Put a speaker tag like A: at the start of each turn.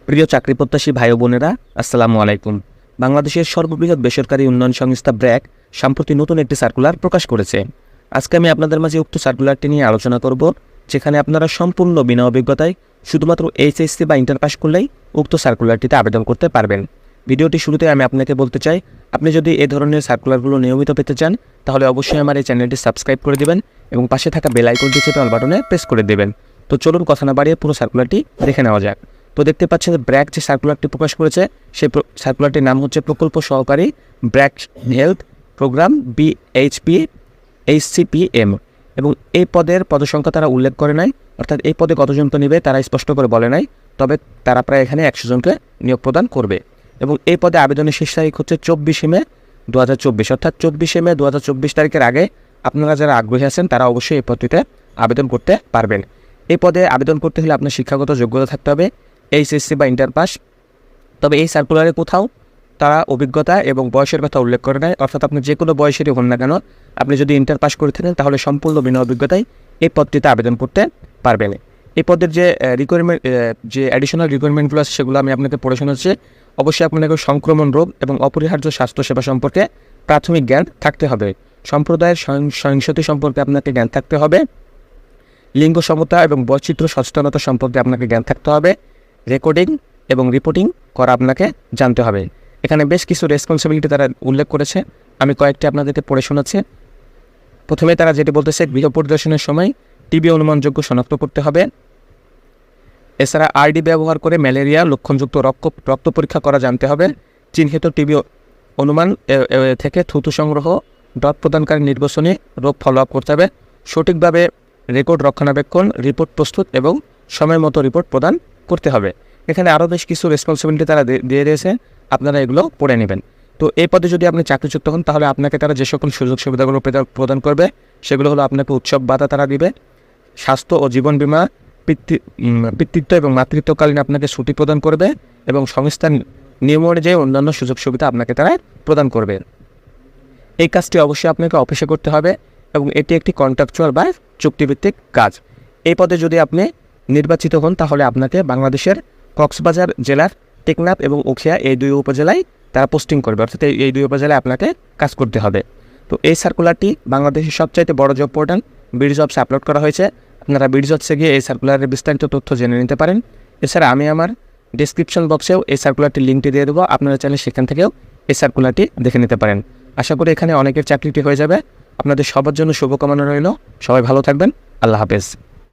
A: প্রিয় চাকরি প্রত্যাশী ভাই ও বোনেরা, আসসালামু আলাইকুম। বাংলাদেশের সর্ববৃহৎ বেসরকারি উন্নয়ন সংস্থা ব্র্যাক সম্প্রতি নতুন একটি সার্কুলার প্রকাশ করেছে। আজকে আমি আপনাদের মাঝে উক্ত সার্কুলারটি নিয়ে আলোচনা করব, যেখানে আপনারা সম্পূর্ণ বিনা অভিজ্ঞতায় শুধুমাত্র এইচএসসি বা ইন্টার পাস করলেই উক্ত সার্কুলারটিতে আবেদন করতে পারবেন। ভিডিওটি শুরুতে আমি আপনাকে বলতে চাই, আপনি যদি এই ধরনের সার্কুলারগুলো নিয়মিত পেতে চান তাহলে অবশ্যই আমার এই চ্যানেলটি সাবস্ক্রাইব করে দেবেন এবং পাশে থাকা বেল আইকনটি চেপে অল বাটনে প্রেস করে দেবেন। তো চলুন কথা না বাড়িয়ে পুরো সার্কুলারটি দেখে নেওয়া যাক। তো দেখতে পাচ্ছেন ব্র্যাক যে সার্কুলারটি প্রকাশ করেছে, সেই সার্কুলারটির নাম হচ্ছে প্রকল্প সহকারী BRAC health programme BHP HCPM, এবং এই পদের পদসংখ্যা তারা উল্লেখ করে নাই, অর্থাৎ এই পদে কতজনকে নেবে তারা স্পষ্ট করে বলে নাই, তবে তারা প্রায় এখানে 100 জনকে নিয়োগ প্রদান করবে। এবং এই পদে আবেদনের শেষ তারিখ হচ্ছে 24 মে 2024, অর্থাৎ 24 মে 2024 তারিখের আগে আপনারা যারা আগ্রহী আছেন তারা অবশ্যই এই পদটিতে আবেদন করতে পারবেন। এই পদে আবেদন করতে হলে আপনার শিক্ষাগত যোগ্যতা থাকতে হবে এইচএসসি বা ইন্টার পাস। তবে এই সার্কুলারে কোথাও তারা অভিজ্ঞতা এবং বয়সের কথা উল্লেখ করে নেয়, অর্থাৎ আপনি যে কোনো বয়সেরই হন না কেন, আপনি যদি ইন্টার পাস করে থাকেন তাহলে সম্পূর্ণ বিনা অভিজ্ঞতায় এই পদটিতে আবেদন করতে পারবেন। এই পদের যে রিকোয়ারমেন্ট, যে অ্যাডিশনাল রিকোয়ারমেন্টগুলো আছে সেগুলো আমি আপনাকে পড়ে শোনাচ্ছি। অবশ্যই আপনাকে সংক্রমণ রোগ এবং অপরিহার্য স্বাস্থ্যসেবা সম্পর্কে প্রাথমিক জ্ঞান থাকতে হবে। সম্প্রদায়ের সহিংসতা সম্পর্কে আপনাকে জ্ঞান থাকতে হবে। লিঙ্গ সমতা এবং বৈচিত্র্য সচেতনতা সম্পর্কে আপনাকে জ্ঞান থাকতে হবে। রেকর্ডিং এবং রিপোর্টিং করা আপনাকে জানতে হবে। এখানে বেশ কিছু রেসপন্সিবিলিটি তারা উল্লেখ করেছে, আমি কয়েকটি আপনাদেরকে পড়ে শোনাচ্ছি। প্রথমে তারা যেটি বলতেছে, গৃহ পরিদর্শনের সময় টিবি অনুমানযোগ্য শনাক্ত করতে হবে। এছাড়া আরডি ব্যবহার করে ম্যালেরিয়া লক্ষণযুক্ত রক্ত পরীক্ষা করা জানতে হবে। চিহ্নিত টিবি অনুমান থেকে থুতু সংগ্রহ, ডট প্রদানকারী নির্বাচনী রোগ ফলো আপ করতে হবে। সঠিকভাবে রেকর্ড রক্ষণাবেক্ষণ, রিপোর্ট প্রস্তুত এবং সময় মতো রিপোর্ট প্রদান করতে হবে। এখানে আরও বেশ কিছু রেসপন্সিবিলিটি তারা দিয়ে দিয়েছে, আপনারা এগুলো পড়ে নেবেন। তো এই পদে যদি আপনি চাকরিযুক্ত হন তাহলে আপনাকে তারা যে সকল সুযোগ সুবিধাগুলো প্রদান করবে সেগুলো হলো, আপনাকে উৎসব ভাতা তারা দিবে, স্বাস্থ্য ও জীবন বীমা, পিতৃত্ব এবং মাতৃত্বকালীন আপনাকে ছুটি প্রদান করবে, এবং সংস্থার নিয়ম অনুযায়ী অন্যান্য সুযোগ সুবিধা আপনাকে তারা প্রদান করবে। এই কাজটি অবশ্যই আপনাকে অফিসে করতে হবে এবং এটি একটি কন্ট্রাকচুয়াল বা চুক্তিভিত্তিক কাজ। এই পদে যদি আপনি নির্বাচিত হন তাহলে আপনাকে বাংলাদেশের কক্সবাজার জেলার টেকনাফ এবং উখিয়া এই দুই উপজেলায় তারা পোস্টিং করবে, অর্থাৎ এই দুই উপজেলায় আপনাকে কাজ করতে হবে। তো এই সার্কুলারটি বাংলাদেশের সবচাইতে বড় জব পোর্টাল বিডিজবসে আপলোড করা হয়েছে। আপনারা বিডিজবসে গিয়ে এই সার্কুলারের বিস্তারিত তথ্য জেনে নিতে পারেন। এছাড়া আমি আমার ডিসক্রিপশন বক্সেও এই সার্কুলারটির লিঙ্কটি দিয়ে দেবো, আপনারা চাইলে সেখান থেকেও এই সার্কুলারটি দেখে নিতে পারেন। আশা করি এখানে অনেকের চাকরিটি হয়ে যাবে। আপনাদের সবার জন্য শুভকামনা রইল। সবাই ভালো থাকবেন। আল্লাহ হাফেজ।